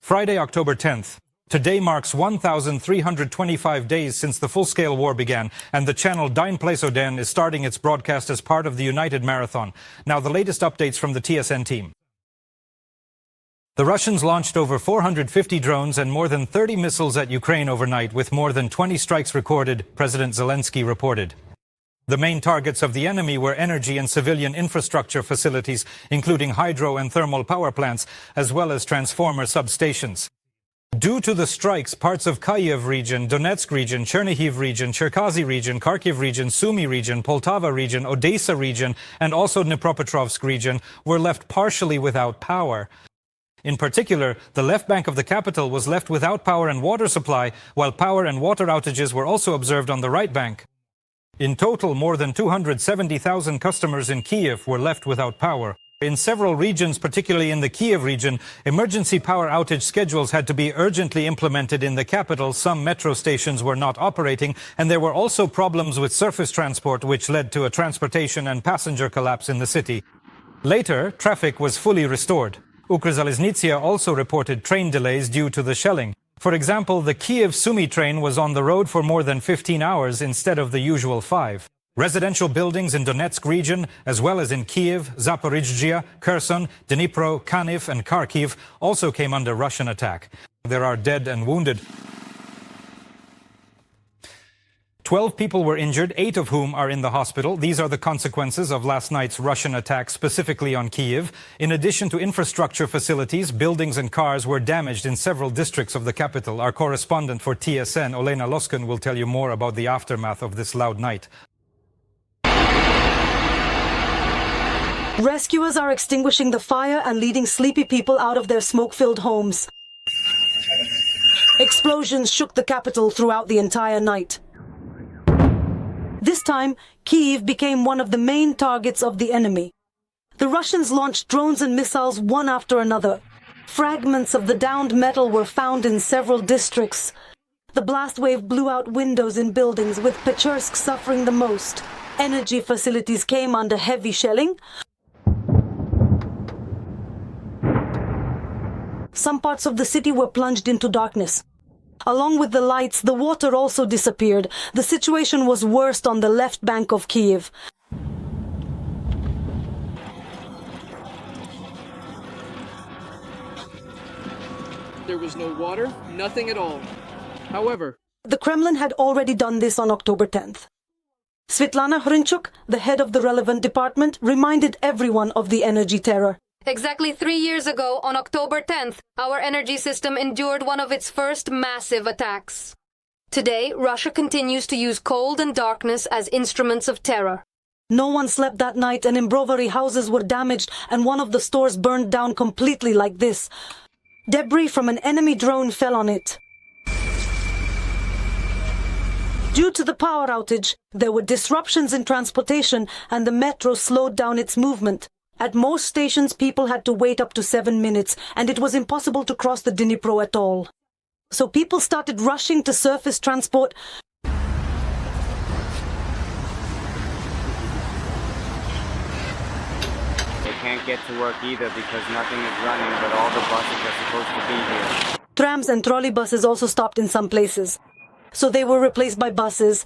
Friday, October 10th. Today marks 1,325 days since the full-scale war began, and the channel Dine Plesoden is starting its broadcast as part of the United Marathon. Now the latest updates from the TSN team. The Russians launched over 450 drones and more than 30 missiles at Ukraine overnight, with more than 20 strikes recorded, President Zelensky reported. The main targets of the enemy were energy and civilian infrastructure facilities, including hydro and thermal power plants, as well as transformer substations. Due to the strikes, parts of Kyiv region, Donetsk region, Chernihiv region, Cherkasy region, Kharkiv region, Sumy region, Poltava region, Odessa region, and also Dnipropetrovsk region were left partially without power. In particular, the left bank of the capital was left without power and water supply, while power and water outages were also observed on the right bank. In total, more than 270,000 customers in Kyiv were left without power. In several regions, particularly in the Kyiv region, emergency power outage schedules had to be urgently implemented in the capital. Some metro stations were not operating, and there were also problems with surface transport, which led to a transportation and passenger collapse in the city. Later, traffic was fully restored. Ukrzaliznytsia also reported train delays due to the shelling. For example, the Kyiv-Sumy train was on the road for more than 15 hours instead of the usual 5. Residential buildings in Donetsk region, as well as in Kyiv, Zaporizhzhia, Kherson, Dnipro, Kaniv and Kharkiv, also came under Russian attack. There are dead and wounded. 12 people were injured, 8 of whom are in the hospital. These are the consequences of last night's Russian attack, specifically on Kyiv. In addition to infrastructure facilities, buildings and cars were damaged in several districts of the capital. Our correspondent for TSN, Olena Loskin, will tell you more about the aftermath of this loud night. Rescuers are extinguishing the fire and leading sleepy people out of their smoke-filled homes. Explosions shook the capital throughout the entire night. This time, Kyiv became one of the main targets of the enemy. The Russians launched drones and missiles one after another. Fragments of the downed metal were found in several districts. The blast wave blew out windows in buildings, with Pechursk suffering the most. Energy facilities came under heavy shelling. Some parts of the city were plunged into darkness. Along with the lights, the water also disappeared. The situation was worst on the left bank of Kyiv. There was no water, nothing at all. However, the Kremlin had already done this on October 10th. Svetlana Hrinchuk, the head of the relevant department, reminded everyone of the energy terror. Exactly 3 years ago, on October 10th, our energy system endured one of its first massive attacks. Today, Russia continues to use cold and darkness as instruments of terror. No one slept that night, and in Brovary houses were damaged and one of the stores burned down completely like this. Debris from an enemy drone fell on it. Due to the power outage, there were disruptions in transportation and the metro slowed down its movement. At most stations, people had to wait up to 7 minutes, and it was impossible to cross the Dnipro at all. So people started rushing to surface transport. They can't get to work either because nothing is running, but all the buses are supposed to be here. Trams and trolleybuses also stopped in some places. So they were replaced by buses.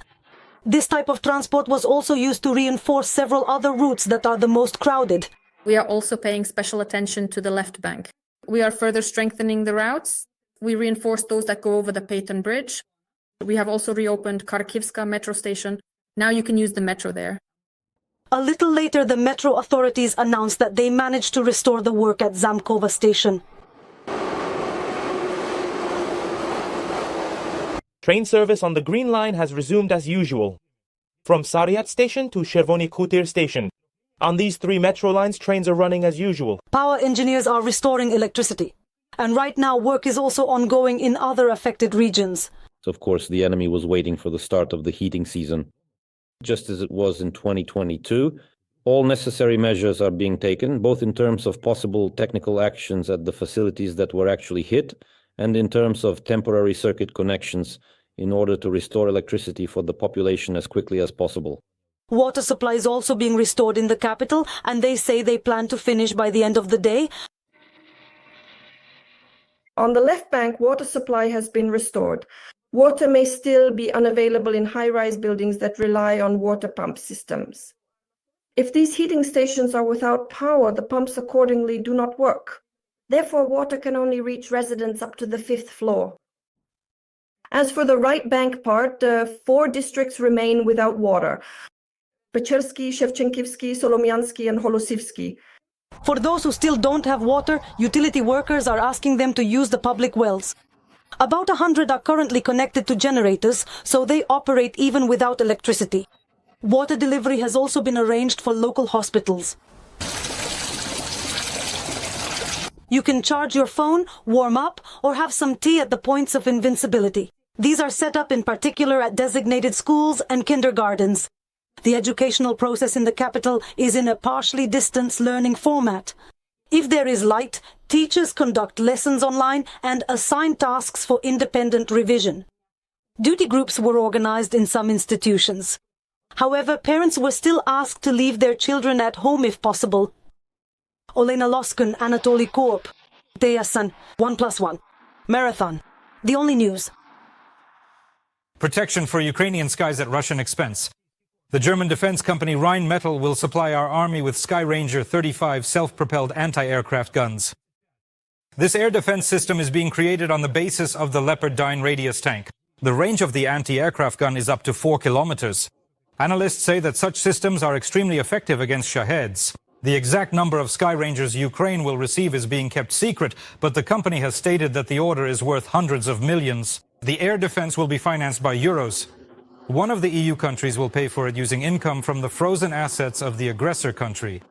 This type of transport was also used to reinforce several other routes that are the most crowded. We are also paying special attention to the left bank. We are further strengthening the routes. We reinforce those that go over the Payton Bridge. We have also reopened Kharkivska metro station. Now you can use the metro there. A little later, the metro authorities announced that they managed to restore the work at Zamkova station. Train service on the Green Line has resumed as usual, from Saryat station to Chervony Khutir station. On these 3 metro lines, trains are running as usual. Power engineers are restoring electricity. And right now, work is also ongoing in other affected regions. Of course, the enemy was waiting for the start of the heating season. Just as it was in 2022, all necessary measures are being taken, both in terms of possible technical actions at the facilities that were actually hit, and in terms of temporary circuit connections in order to restore electricity for the population as quickly as possible. Water supply is also being restored in the capital, and they say they plan to finish by the end of the day. On the left bank, water supply has been restored. Water may still be unavailable in high-rise buildings that rely on water pump systems. If these heating stations are without power, the pumps accordingly do not work. Therefore, water can only reach residents up to the 5th floor. As for the right bank part, 4 districts remain without water: Pechersky, Shevchenkivsky, Solomiansky, and Holosivsky. For those who still don't have water, utility workers are asking them to use the public wells. About 100 are currently connected to generators, so they operate even without electricity. Water delivery has also been arranged for local hospitals. You can charge your phone, warm up, or have some tea at the points of invincibility. These are set up in particular at designated schools and kindergartens. The educational process in the capital is in a partially distance learning format. If there is light, teachers conduct lessons online and assign tasks for independent revision. Duty groups were organized in some institutions. However, parents were still asked to leave their children at home if possible. Olena Loskun, Anatoly Koop, TSN 1+1. Marathon. The only news. Protection for Ukrainian skies at Russian expense. The German defense company Rheinmetall will supply our army with Sky Ranger 35 self-propelled anti-aircraft guns. This air defense system is being created on the basis of the Leopard 9 radius tank. The range of the anti-aircraft gun is up to 4 kilometers. Analysts say that such systems are extremely effective against Shaheds. The exact number of Sky Rangers Ukraine will receive is being kept secret, but the company has stated that the order is worth hundreds of millions. The air defense will be financed by euros. One of the EU countries will pay for it using income from the frozen assets of the aggressor country.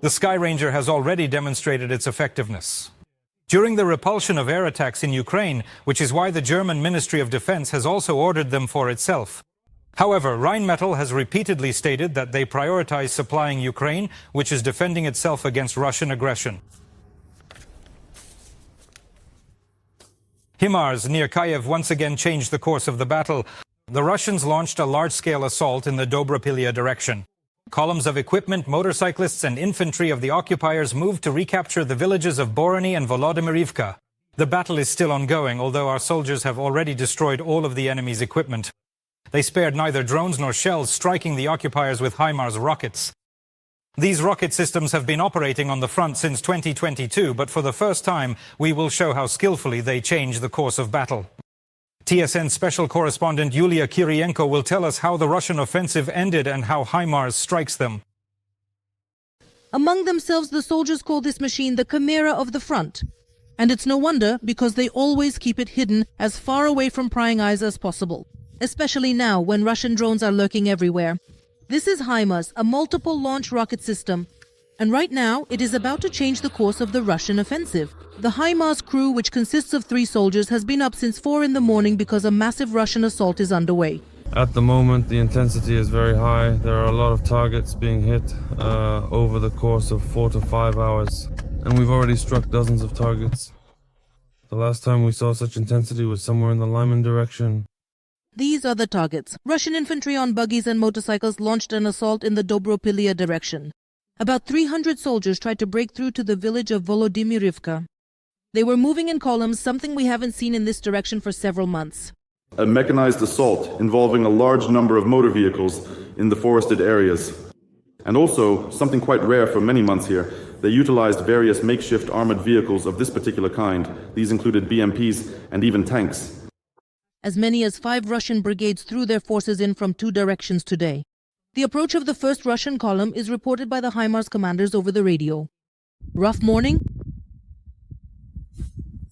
The Sky Ranger has already demonstrated its effectiveness during the repulsion of air attacks in Ukraine, which is why the German Ministry of Defense has also ordered them for itself. However, Rheinmetall has repeatedly stated that they prioritize supplying Ukraine, which is defending itself against Russian aggression. HIMARS near Kyiv once again changed the course of the battle. The Russians launched a large-scale assault in the Dobropillia direction. Columns of equipment, motorcyclists and infantry of the occupiers moved to recapture the villages of Borony and Volodymyrivka. The battle is still ongoing, although our soldiers have already destroyed all of the enemy's equipment. They spared neither drones nor shells, striking the occupiers with HIMARS rockets. These rocket systems have been operating on the front since 2022, but for the first time, we will show how skillfully they change the course of battle. TSN special correspondent Yulia Kirienko will tell us how the Russian offensive ended and how HIMARS strikes them. Among themselves, the soldiers call this machine the Chimera of the front. And it's no wonder, because they always keep it hidden as far away from prying eyes as possible. Especially now, when Russian drones are lurking everywhere. This is HIMARS, a multiple launch rocket system. And right now, it is about to change the course of the Russian offensive. The HIMARS crew, which consists of 3 soldiers, has been up since 4 in the morning because a massive Russian assault is underway. At the moment, the intensity is very high. There are a lot of targets being hit over the course of 4 to 5 hours. And we've already struck dozens of targets. The last time we saw such intensity was somewhere in the Lyman direction. These are the targets. Russian infantry on buggies and motorcycles launched an assault in the Dobropillia direction. About 300 soldiers tried to break through to the village of Volodymyrivka. They were moving in columns, something we haven't seen in this direction for several months. A mechanized assault involving a large number of motor vehicles in the forested areas. And also, something quite rare for many months here, they utilized various makeshift armored vehicles of this particular kind. These included BMPs and even tanks. As many as 5 Russian brigades threw their forces in from 2 directions today. The approach of the first Russian column is reported by the HIMARS commanders over the radio. Rough morning?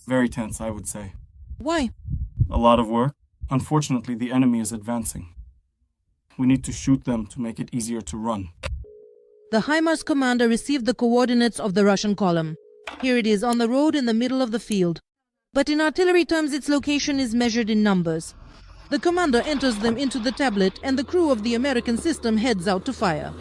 Very tense, I would say. Why? A lot of work. Unfortunately, the enemy is advancing. We need to shoot them to make it easier to run. The HIMARS commander received the coordinates of the Russian column. Here it is, on the road in the middle of the field. But in artillery terms, its location is measured in numbers. The commander enters them into the tablet, and the crew of the American system heads out to fire.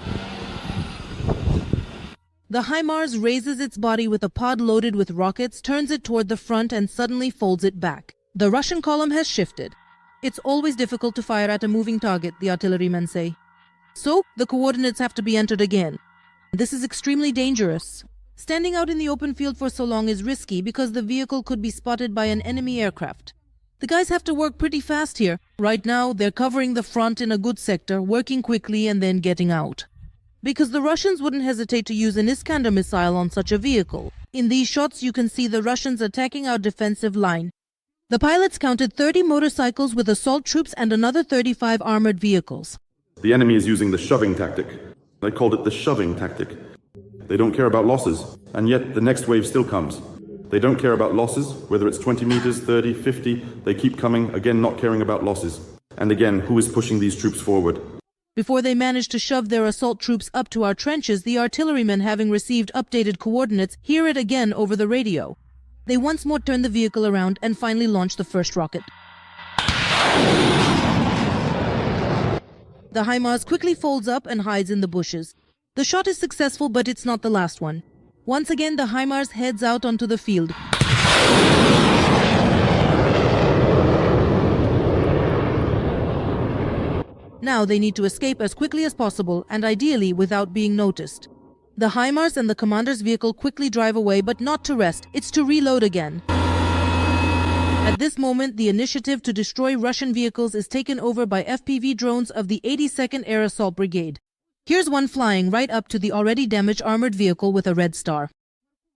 The HIMARS raises its body with a pod loaded with rockets, turns it toward the front, and suddenly folds it back. The Russian column has shifted. It's always difficult to fire at a moving target, the artillerymen say. So, the coordinates have to be entered again. This is extremely dangerous. Standing out in the open field for so long is risky because the vehicle could be spotted by an enemy aircraft. The guys have to work pretty fast here. Right now, they're covering the front in a good sector, working quickly and then getting out. Because the Russians wouldn't hesitate to use an Iskander missile on such a vehicle. In these shots, you can see the Russians attacking our defensive line. The pilots counted 30 motorcycles with assault troops and another 35 armored vehicles. The enemy is using the shoving tactic. They called it the shoving tactic. They don't care about losses, and yet the next wave still comes. They don't care about losses, whether it's 20 meters, 30, 50, they keep coming, again not caring about losses. And again, who is pushing these troops forward? Before they managed to shove their assault troops up to our trenches, the artillerymen, having received updated coordinates, hear it again over the radio. They once more turn the vehicle around and finally launch the first rocket. The HIMARS quickly folds up and hides in the bushes. The shot is successful, but it's not the last one. Once again, the HIMARS heads out onto the field. Now they need to escape as quickly as possible, and ideally without being noticed. The HIMARS and the commander's vehicle quickly drive away, but not to rest, it's to reload again. At this moment, the initiative to destroy Russian vehicles is taken over by FPV drones of the 82nd Air Assault Brigade. Here's one flying right up to the already damaged armored vehicle with a red star.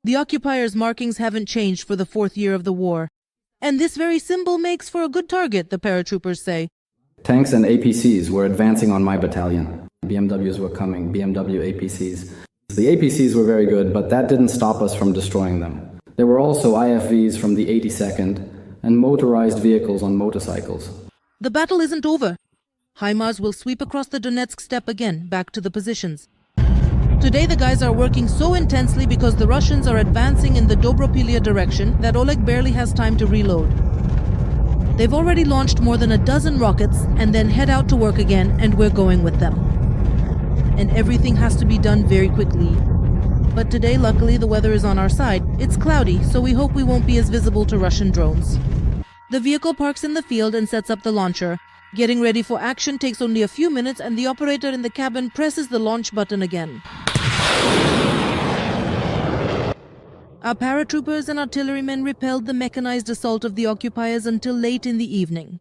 The occupiers' markings haven't changed for the 4th year of the war. And this very symbol makes for a good target, the paratroopers say. Tanks and APCs were advancing on my battalion. BMWs were coming, BMW APCs. The APCs were very good, but that didn't stop us from destroying them. There were also IFVs from the 82nd and motorized vehicles on motorcycles. The battle isn't over. HIMARS will sweep across the Donetsk steppe again, back to the positions. Today the guys are working so intensely because the Russians are advancing in the Dobropillia direction that Oleg barely has time to reload. They've already launched more than a dozen rockets and then head out to work again, and we're going with them. And everything has to be done very quickly. But today, luckily, the weather is on our side. It's cloudy, so we hope we won't be as visible to Russian drones. The vehicle parks in the field and sets up the launcher. Getting ready for action takes only a few minutes, and the operator in the cabin presses the launch button again. Our paratroopers and artillerymen repelled the mechanized assault of the occupiers until late in the evening.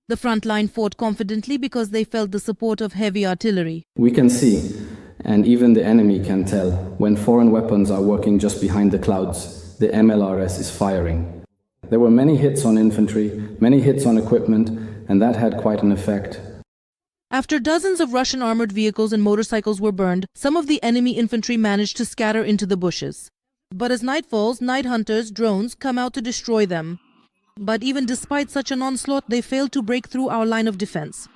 The front line fought confidently because they felt the support of heavy artillery. We can see, and even the enemy can tell, when foreign weapons are working just behind the clouds, the MLRS is firing. There were many hits on infantry, many hits on equipment, and that had quite an effect. After dozens of Russian armored vehicles and motorcycles were burned, some of the enemy infantry managed to scatter into the bushes. But as night falls, night hunters, drones, come out to destroy them. But even despite such an onslaught, they failed to break through our line of defense.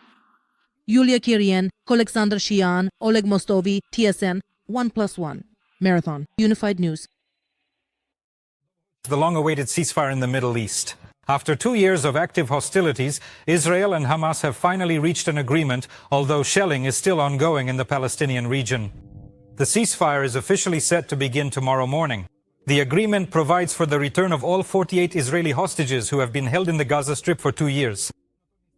Yulia Kirien, Alexander Shian, Oleg Mostovi, TSN, 1+1. Marathon, Unified News. The long-awaited ceasefire in the Middle East. After 2 years of active hostilities, Israel and Hamas have finally reached an agreement, although shelling is still ongoing in the Palestinian region. The ceasefire is officially set to begin tomorrow morning. The agreement provides for the return of all 48 Israeli hostages who have been held in the Gaza Strip for 2 years.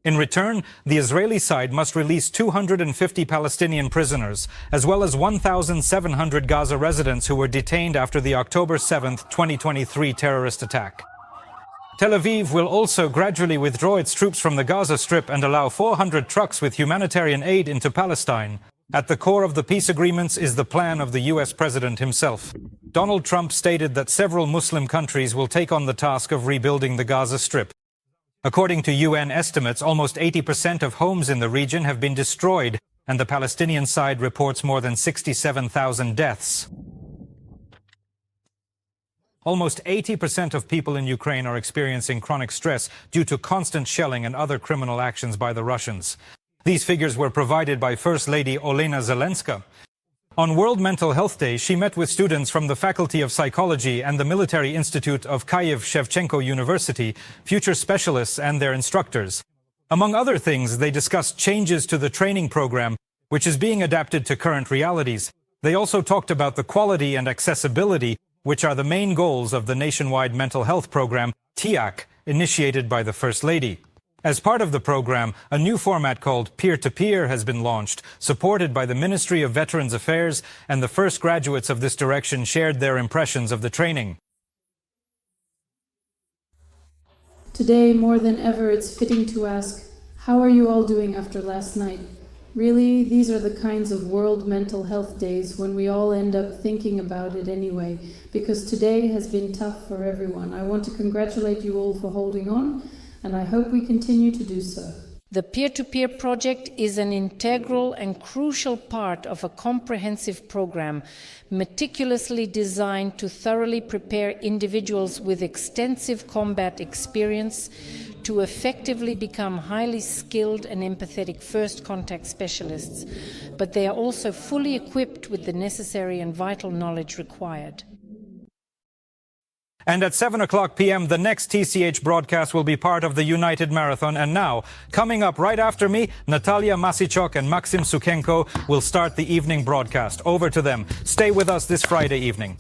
In return, the Israeli side must release 250 Palestinian prisoners, as well as 1,700 Gaza residents who were detained after the October 7, 2023 terrorist attack. Tel Aviv will also gradually withdraw its troops from the Gaza Strip and allow 400 trucks with humanitarian aid into Palestine. At the core of the peace agreements is the plan of the U.S. president himself. Donald Trump stated that several Muslim countries will take on the task of rebuilding the Gaza Strip. According to UN estimates, almost 80% of homes in the region have been destroyed, and the Palestinian side reports more than 67,000 deaths. Almost 80% of people in Ukraine are experiencing chronic stress due to constant shelling and other criminal actions by the Russians. These figures were provided by First Lady Olena Zelenska. On World Mental Health Day, she met with students from the Faculty of Psychology and the Military Institute of Kyiv Shevchenko University, future specialists and their instructors. Among other things, they discussed changes to the training program, which is being adapted to current realities. They also talked about the quality and accessibility, which are the main goals of the nationwide mental health program, TIAC, initiated by the First Lady. As part of the program, a new format called Peer-to-Peer has been launched, supported by the Ministry of Veterans Affairs, and the first graduates of this direction shared their impressions of the training. Today, more than ever, it's fitting to ask, how are you all doing after last night? Really, these are the kinds of World Mental Health Days when we all end up thinking about it anyway, because today has been tough for everyone. I want to congratulate you all for holding on, and I hope we continue to do so. The peer-to-peer project is an integral and crucial part of a comprehensive program meticulously designed to thoroughly prepare individuals with extensive combat experience to effectively become highly skilled and empathetic first contact specialists, but they are also fully equipped with the necessary and vital knowledge required. And at 7 o'clock p.m., the next TCH broadcast will be part of the United Marathon. And now, coming up right after me, Natalia Masichok and Maxim Sukhenko will start the evening broadcast. Over to them. Stay with us this Friday evening.